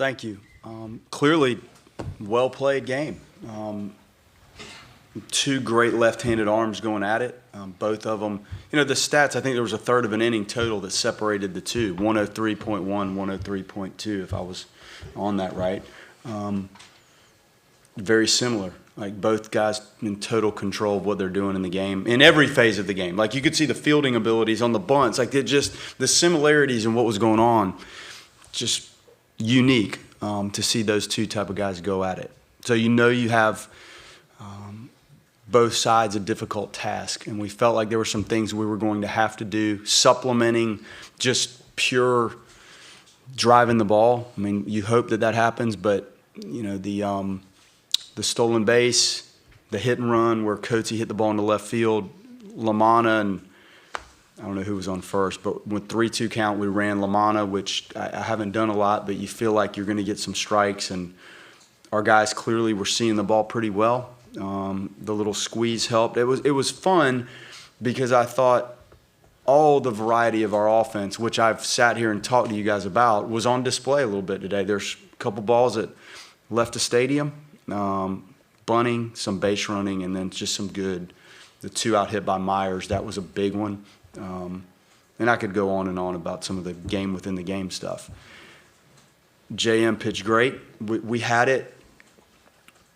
Thank you. Clearly, well-played game. Two great left-handed arms going at it. Both of them, the stats, I think there was a third of an inning total that separated the two, 103.1, 103.2, if I was on that right. Very similar. Like both guys in total control of what they're doing in the game, in every phase of the game. Like you could see the fielding abilities on the bunts, like the similarities in what was going on, just unique to see those two type of guys go at it. So you have both sides a difficult task, and we felt like there were some things we were going to have to do, supplementing just pure driving the ball. I mean, you hope that happens, but the stolen base, the hit and run where Coatsy hit the ball into left field, Lamanna, and I don't know who was on first, but with 3-2 count, we ran Lamanna, which I haven't done a lot, but you feel like you're going to get some strikes, and our guys clearly were seeing the ball pretty well. The little squeeze helped. It was fun because I thought all the variety of our offense, which I've sat here and talked to you guys about, was on display a little bit today. There's a couple balls that left the stadium, bunting, some base running, and then just some good. The two out hit by Myers, that was a big one. And I could go on and on about some of the game within the game stuff. JM pitched great. We had it.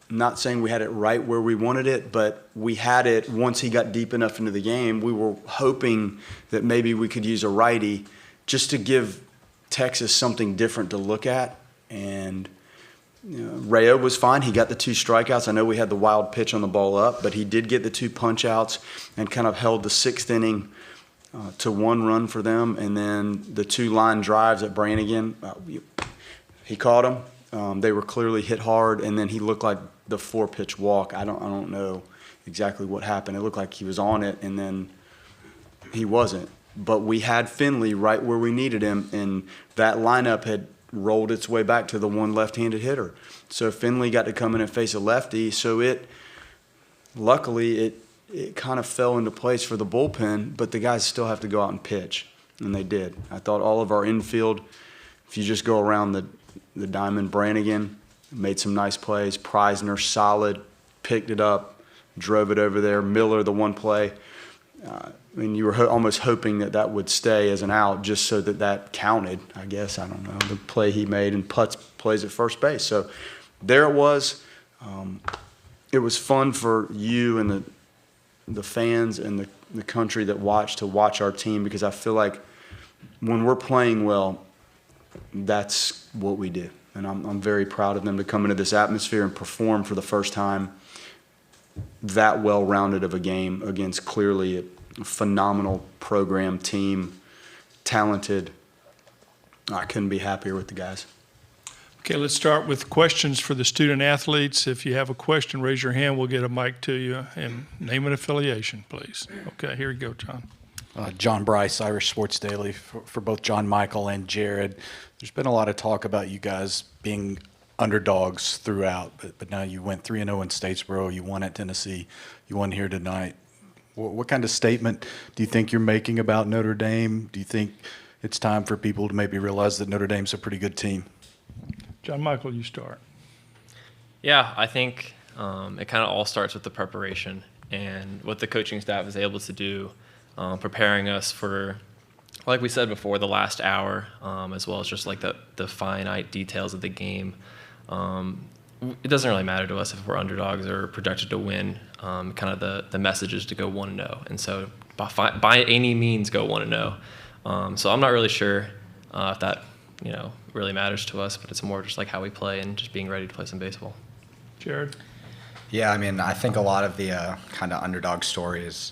Not saying we had it right where we wanted it, but we had it once he got deep enough into the game. We were hoping that maybe we could use a righty just to give Texas something different to look at. And Rayo was fine. He got the 2 strikeouts. I know we had the wild pitch on the ball up, but he did get the 2 punch-outs and kind of held the 6th inning to 1 run for them. And then the 2 line drives at Brannigan, he caught them. They were clearly hit hard, and then he looked like the 4-pitch walk. I don't know exactly what happened. It looked like he was on it, and then he wasn't. But we had Finley right where we needed him, and that lineup had rolled its way back to the one left-handed hitter. So Finley got to come in and face a lefty. So luckily it kind of fell into place for the bullpen, but the guys still have to go out and pitch, and they did. I thought all of our infield, if you just go around the diamond, Brannigan made some nice plays. Preisner, solid, picked it up, drove it over there. Miller, the one play. You were almost hoping that would stay as an out just so that counted, I guess. I don't know, the play he made, and Putz plays at first base. So there it was. It was fun for you and the fans and the country that watched to watch our team, because I feel like when we're playing well, that's what we do. And I'm very proud of them to come into this atmosphere and perform for the first time that well-rounded of a game against clearly a phenomenal program team, talented. I couldn't be happier with the guys. Okay, let's start with questions for the student athletes. If you have a question, raise your hand. We'll get a mic to you. And name and affiliation, please. Okay, here you go, John. John Bryce, Irish Sports Daily, for both John Michael and Jared. There's been a lot of talk about you guys being underdogs throughout, but now you went 3-0 in Statesboro, you won at Tennessee, you won here tonight. What kind of statement do you think you're making about Notre Dame? Do you think it's time for people to maybe realize that Notre Dame's a pretty good team? John Michael, you start. Yeah, I think it kind of all starts with the preparation and what the coaching staff is able to do, preparing us for, like we said before, the last hour, as well as just like the finite details of the game. It doesn't really matter to us if we're underdogs or projected to win. Kind of the message is to go 1-0, and so by any means go 1-0. So I'm not really sure if that really matters to us, but it's more just like how we play and just being ready to play some baseball. Jared? Yeah, I think a lot of the kind of underdog stories,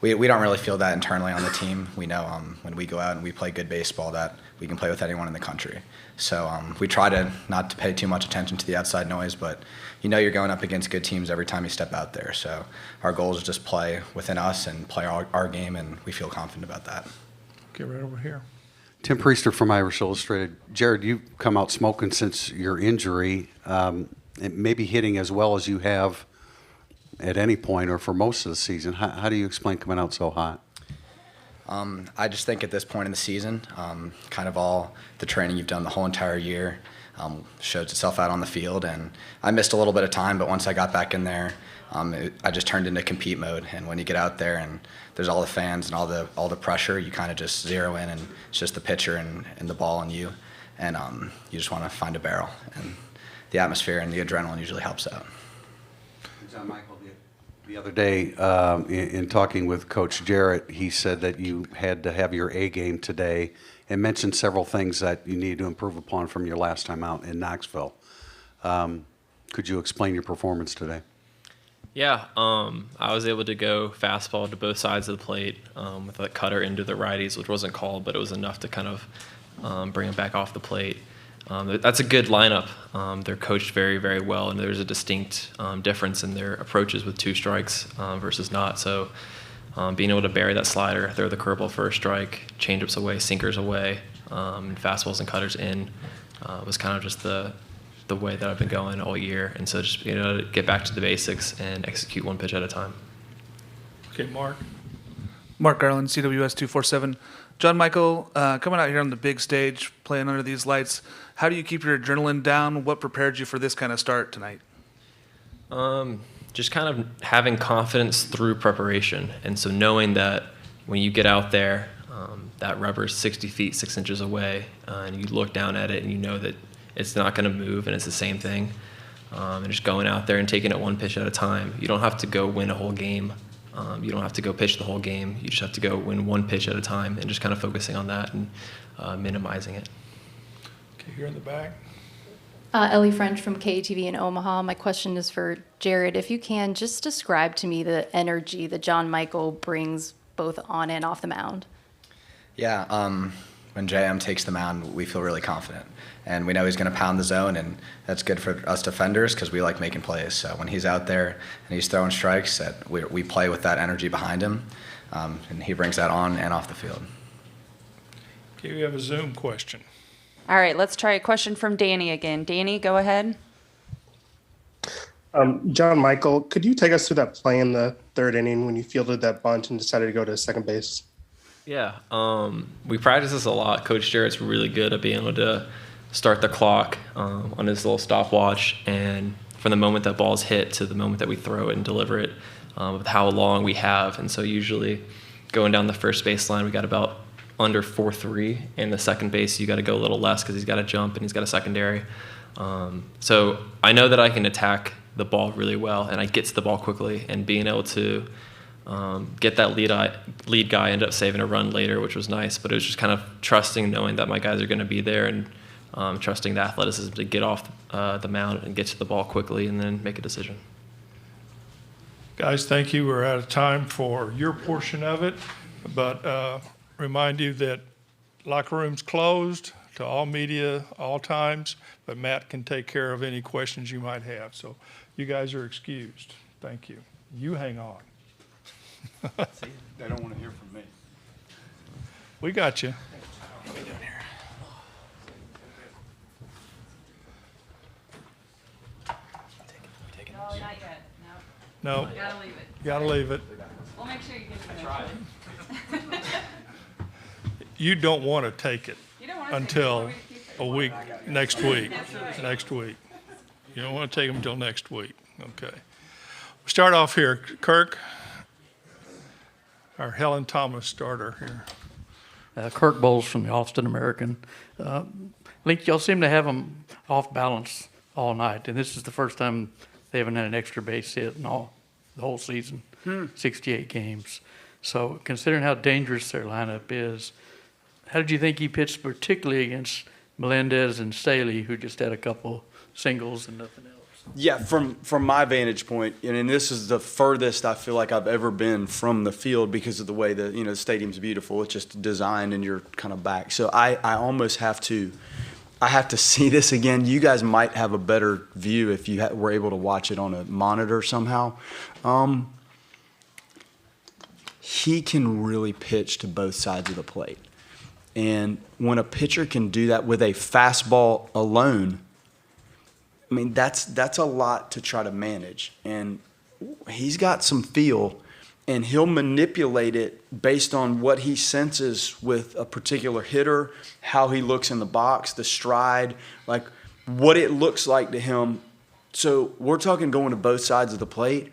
we don't really feel that internally on the team. We know when we go out and we play good baseball that we can play with anyone in the country. So we try not to pay too much attention to the outside noise, but you're going up against good teams every time you step out there. So our goal is just play within us and play our game, and we feel confident about that. Okay, right over here. Tim Priester from Irish Illustrated. Jared, you've come out smoking since your injury, and maybe hitting as well as you have at any point or for most of the season. How do you explain coming out so hot? I just think at this point in the season, kind of all the training you've done the whole entire year, shows itself out on the field. And I missed a little bit of time, but once I got back in there, I just turned into compete mode. And when you get out there and there's all the fans and all the pressure, you kind of just zero in, and it's just the pitcher and the ball and you. And you just want to find a barrel. And the atmosphere and the adrenaline usually helps out. John Michael, the other day in talking with Coach Jarrett, he said that you had to have your A game today and mentioned several things that you need to improve upon from your last time out in Knoxville. Could you explain your performance today? Yeah, I was able to go fastball to both sides of the plate with a cutter into the righties, which wasn't called, but it was enough to kind of bring him back off the plate. That's a good lineup. They're coached very, very well, and there's a distinct difference in their approaches with 2 strikes versus not. So being able to bury that slider, throw the curveball for a strike, changeups away, sinkers away, and fastballs and cutters in was kind of just the way that I've been going all year. And so just to get back to the basics and execute one pitch at a time. Okay, Mark. Mark Garland, CWS 247. John Michael, coming out here on the big stage, playing under these lights, how do you keep your adrenaline down? What prepared you for this kind of start tonight? Just kind of having confidence through preparation. And so knowing that when you get out there, that rubber's 60 feet, 6 inches away, and you look down at it and you know that it's not going to move and it's the same thing. And just going out there and taking it one pitch at a time. You don't have to go win a whole game. You don't have to go pitch the whole game. You just have to go win one pitch at a time and just kind of focusing on that and minimizing it. Okay, here in the back. Ellie French from KATV in Omaha. My question is for Jared. If you can, just describe to me the energy that John Michael brings both on and off the mound. Yeah, when JM takes the mound, we feel really confident. And we know he's going to pound the zone, and that's good for us defenders because we like making plays. So when he's out there and he's throwing strikes, that we play with that energy behind him, and he brings that on and off the field. Okay, we have a Zoom question. All right, let's try a question from Danny again. Danny, go ahead. John Michael, could you take us through that play in the 3rd inning when you fielded that bunt and decided to go to second base? Yeah, we practice this a lot. Coach Jarrett's really good at being able to start the clock on his little stopwatch, and from the moment that ball's hit to the moment that we throw it and deliver it, with how long we have. And so usually going down the first baseline, we got about under 4-3, and the second base you got to go a little less because he's got to jump and he's got a secondary. So I know that I can attack the ball really well, and I get to the ball quickly, and being able to get that lead guy, ended up saving a run later, which was nice. But it was just kind of trusting, knowing that my guys are going to be there, and trusting the athleticism to get off the mound and get to the ball quickly and then make a decision. Guys, thank you. We're out of time for your portion of it, but remind you that locker room's closed to all media, all times, but Matt can take care of any questions you might have. So you guys are excused. Thank you. You hang on. They don't want to hear from me. We got you. What are we doing here? No, not yet. No, Gotta leave it. gotta leave it. We'll make sure you get it. You don't want to take it You don't want to until a week, next week, next week. You don't want to take them until next week. Okay. Start off here. Kirk, our Helen Thomas starter here. Kirk Bowles from the Austin American. Link, y'all seem to have them off balance all night, and this is the first time they haven't had an extra base hit in the whole season, 68 games. So considering how dangerous their lineup is, how did you think he pitched, particularly against Melendez and Staley, who just had a couple singles and nothing else? Yeah, from my vantage point, and this is the furthest I feel like I've ever been from the field because of the way the stadium's beautiful. It's just designed and you're kind of back. So I almost have to see this again. You guys might have a better view if you were able to watch it on a monitor somehow. He can really pitch to both sides of the plate. And when a pitcher can do that with a fastball alone, I mean, that's a lot to try to manage. And he's got some feel, and he'll manipulate it based on what he senses with a particular hitter, how he looks in the box, the stride. Like, what it looks like to him. So we're talking going to both sides of the plate,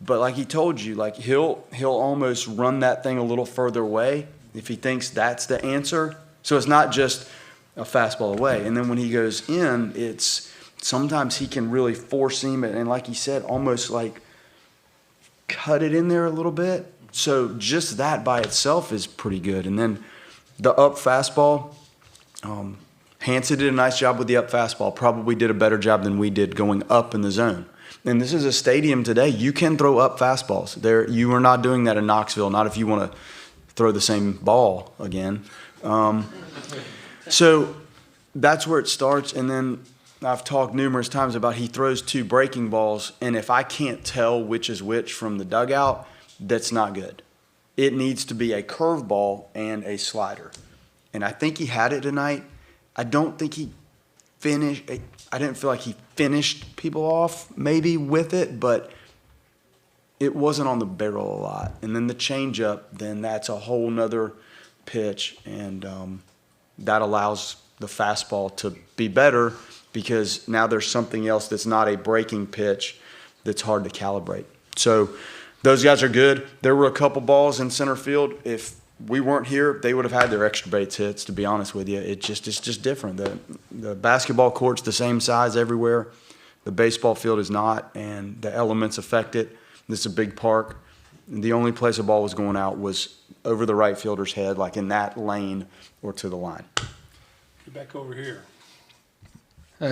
but like he told you, like he'll almost run that thing a little further away if he thinks that's the answer. So it's not just a fastball away. And then when he goes in, it's sometimes he can really four seam it and, like he said, almost like cut it in there a little bit. So just that by itself is pretty good. And then the up fastball, Hansen did a nice job with the up fastball, probably did a better job than we did going up in the zone. And this is a stadium today. You can throw up fastballs. You are not doing that in Knoxville, not if you want to throw the same ball again. So that's where it starts. And then I've talked numerous times about he throws 2 breaking balls, and if I can't tell which is which from the dugout, that's not good. It needs to be a curveball and a slider. And I think he had it tonight. I don't think he finished. I didn't feel like he finished people off maybe with it, but it wasn't on the barrel a lot. And then the changeup, then that's a whole nother pitch, and that allows the fastball to be better because now there's something else that's not a breaking pitch that's hard to calibrate. So those guys are good. There were a couple balls in center field. If we weren't here, they would have had their extra base hits, to be honest with you. It's just different. The basketball court's the same size everywhere. The baseball field is not, and the elements affect it. This is a big park. The only place a ball was going out was over the right fielder's head, like in that lane or to the line. Get back over here.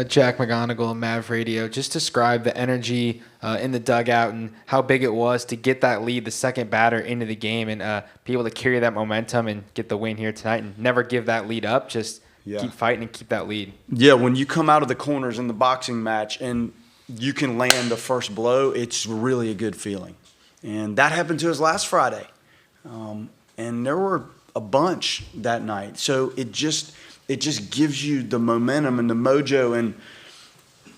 Jack McGonigal, Mav Radio. Just describe the energy in the dugout and how big it was to get that lead, the second batter into the game, and be able to carry that momentum and get the win here tonight and never give that lead up. Just keep fighting and keep that lead. Yeah, when you come out of the corners in the boxing match and you can land the first blow, it's really a good feeling. And that happened to us last Friday. And there were a bunch that night. So it just gives you the momentum and the mojo. And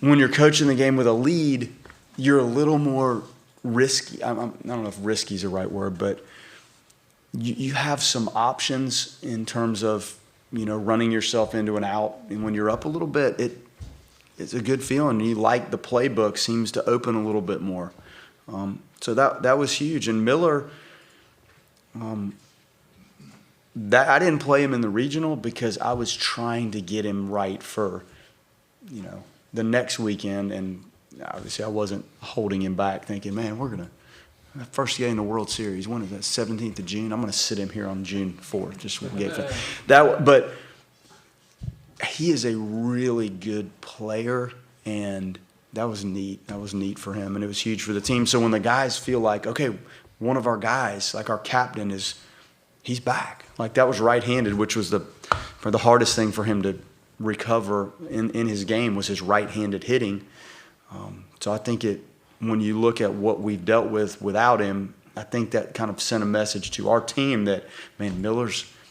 when you're coaching the game with a lead, you're a little more risky. I don't know if risky is the right word, but you have some options in terms of, running yourself into an out. And when you're up a little bit, it's a good feeling. You like the playbook seems to open a little bit more. So that was huge. And Miller, I didn't play him in the regional because I was trying to get him right for, the next weekend. And obviously I wasn't holding him back thinking, man, we're going to, first game in the World Series, when is that, 17th of June? I'm going to sit him here on June 4th. Just but he is a really good player, and that was neat. That was neat for him, and it was huge for the team. So when the guys feel like, okay, one of our guys, like our captain, he's back. Like that was right-handed, which was the hardest thing for him to recover in his game was his right-handed hitting. So I think when you look at what we've dealt with without him, I think that kind of sent a message to our team that, man,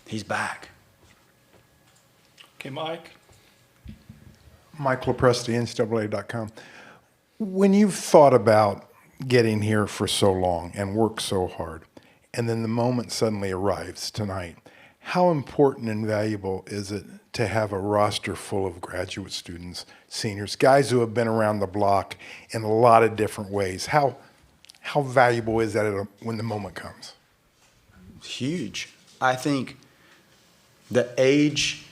he's back. Okay, Mike. Mike LaPresti, NCAA.com. When you've thought about getting here for so long and worked so hard, and then the moment suddenly arrives tonight, how important and valuable is it to have a roster full of graduate students, seniors, guys who have been around the block in a lot of different ways? How valuable is that when the moment comes? Huge. I think the age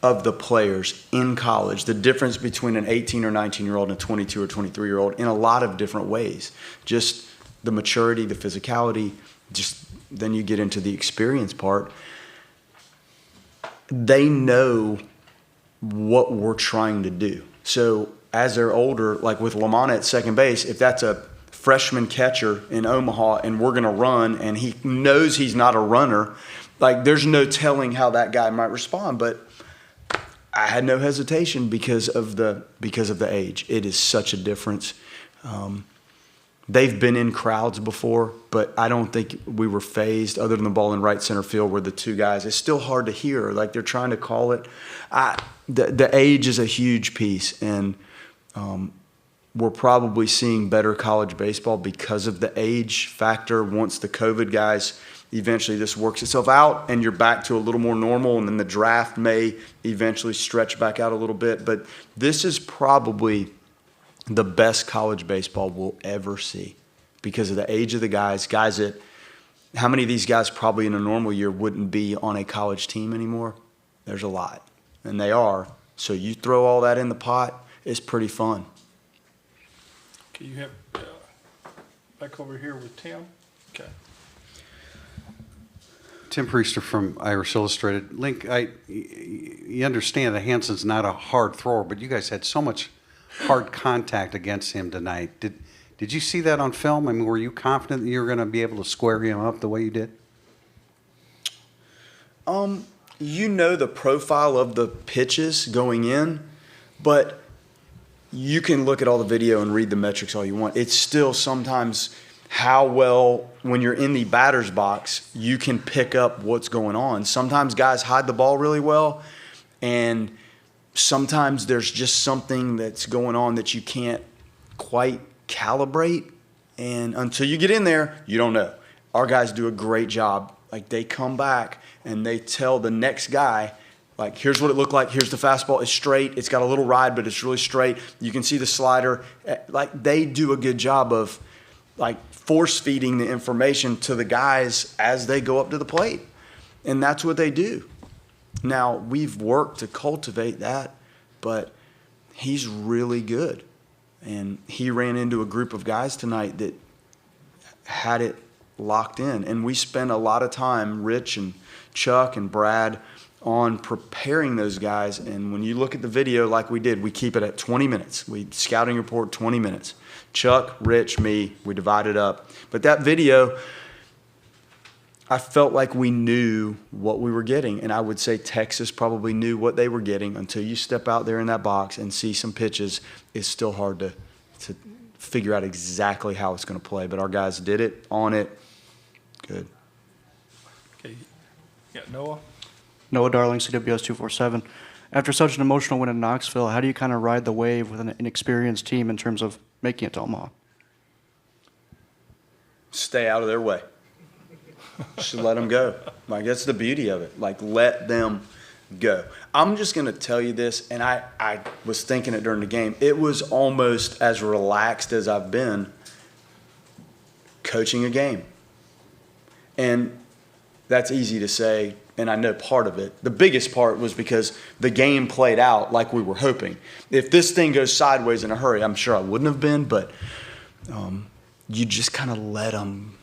of the players in college, the difference between an 18 or 19-year-old and a 22 or 23-year-old in a lot of different ways. Just the maturity, the physicality, just then you get into the experience part. They know what we're trying to do. So as they're older, like with Lamanna at second base, if that's a freshman catcher in Omaha and we're going to run and he knows he's not a runner, like there's no telling how that guy might respond. But I had no hesitation because of the age. It is such a difference. They've been in crowds before, but I don't think we were phased other than the ball in right center field where the two guys, it's still hard to hear. Like they're trying to call it. The age is a huge piece, and we're probably seeing better college baseball because of the age factor once the COVID guys eventually this works itself out and you're back to a little more normal, and then the draft may eventually stretch back out a little bit. But this is probably the best college baseball we'll ever see because of the age of the guys that, how many of these guys probably in a normal year wouldn't be on a college team anymore? There's a lot, and they are. So you throw all that in the pot, it's pretty fun. Okay, you have back over here with Tim. Okay. Tim Priester from Irish Illustrated. Link, you understand that Hansen's not a hard thrower, but you guys had so much hard contact against him tonight. Did you see that on film? I mean, were you confident that you were going to be able to square him up the way you did? You know the profile of the pitches going in, but you can look at all the video and read the metrics all you want. It's still sometimes how well, when you're in the batter's box, you can pick up what's going on. Sometimes guys hide the ball really well, and sometimes there's just something that's going on that you can't quite calibrate, and until you get in there, you don't know. Our guys do a great job. Like, they come back and they tell the next guy, like, here's what it looked like. Here's the fastball. It's straight. It's got a little ride, but it's really straight. You can see the slider. Like, they do a good job of, like, force feeding the information to the guys as they go up to the plate. And that's what they do. Now, we've worked to cultivate that, but he's really good. And he ran into a group of guys tonight that had it locked in. And we spent a lot of time, Rich and Chuck and Brad, on preparing those guys. And when you look at the video like we did, we keep it at 20 minutes. Scouting report, 20 minutes. Chuck, Rich, me, we divided up. But that video, I felt like we knew what we were getting. And I would say Texas probably knew what they were getting. Until you step out there in that box and see some pitches, it's still hard to figure out exactly how it's going to play. But our guys did it, on it. Good. Okay. Yeah, Noah? Noah Darling, CWS 247. After such an emotional win in Knoxville, how do you kind of ride the wave with an inexperienced team in terms of making it to Omaha? Stay out of their way. Just let them go. Like, that's the beauty of it. Like, let them go. I'm just going to tell you this, and I was thinking it during the game. It was almost as relaxed as I've been coaching a game. And that's easy to say, and I know part of it. The biggest part was because the game played out like we were hoping. If this thing goes sideways in a hurry, I'm sure I wouldn't have been, but you just kind of let them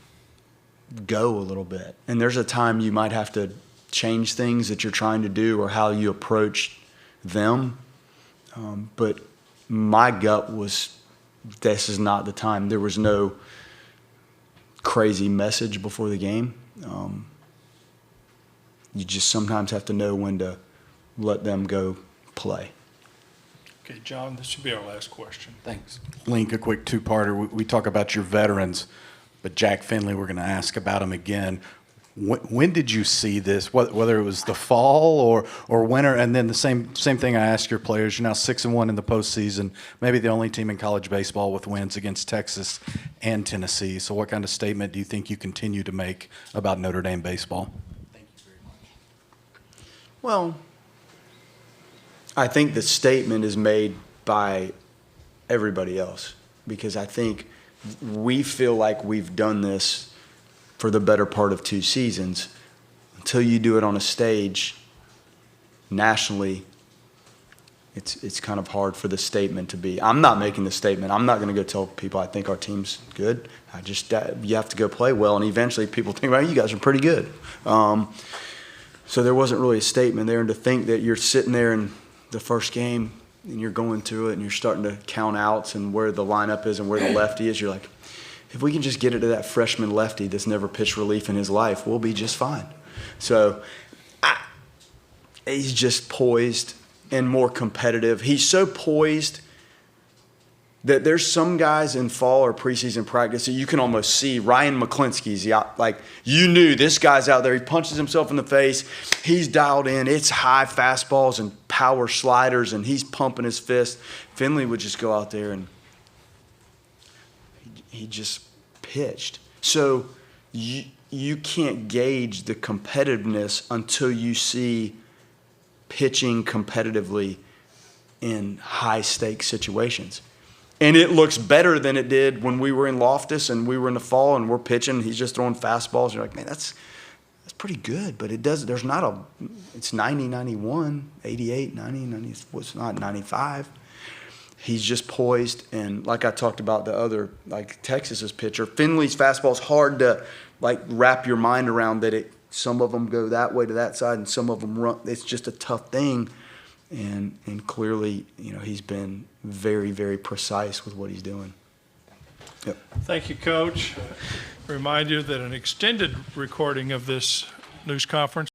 go a little bit. And there's a time you might have to change things that you're trying to do or how you approach them. But my gut was, this is not the time. There was no crazy message before the game. You just sometimes have to know when to let them go play. Okay, John, this should be our last question. Thanks. Link, a quick two-parter. We talk about your veterans, but Jack Finley, we're going to ask about him again. When did you see this, whether it was the fall or winter? And then the same thing I asked your players. You're now 6-1 in the postseason, maybe the only team in college baseball with wins against Texas and Tennessee. So what kind of statement do you think you continue to make about Notre Dame baseball? Thank you very much. Well, I think the statement is made by everybody else, because I think we feel like we've done this for the better part of 2 seasons. Until you do it on a stage nationally, it's kind of hard for the statement to be. I'm not making the statement. I'm not going to go tell people I think our team's good. You have to go play well, and eventually people think, well, you guys are pretty good. So there wasn't really a statement there, and to think that you're sitting there in the first game and you're going through it and you're starting to count outs and where the lineup is and where the lefty is, you're like, if we can just get it to that freshman lefty that's never pitched relief in his life, we'll be just fine. So he's just poised and more competitive. He's so poised that there's some guys in fall or preseason practice that you can almost see. Ryan McClinsky's out, like, you knew this guy's out there. He punches himself in the face. He's dialed in. It's high fastballs and power sliders, and he's pumping his fist. Finley would just go out there and he just pitched. So you can't gauge the competitiveness until you see pitching competitively in high stakes situations. And it looks better than it did when we were in Loftus and we were in the fall and we're pitching. He's just throwing fastballs. You're like, man, that's pretty good. But there's not it's 90, 91, 88, 90, 90, it's not 95. He's just poised. And like I talked about the other, like Texas's pitcher, Finley's fastball is hard to like wrap your mind around that some of them go that way to that side and some of them run. It's just a tough thing. And clearly, he's been very, very precise with what he's doing. Yep. Thank you, Coach. Remind you that an extended recording of this news conference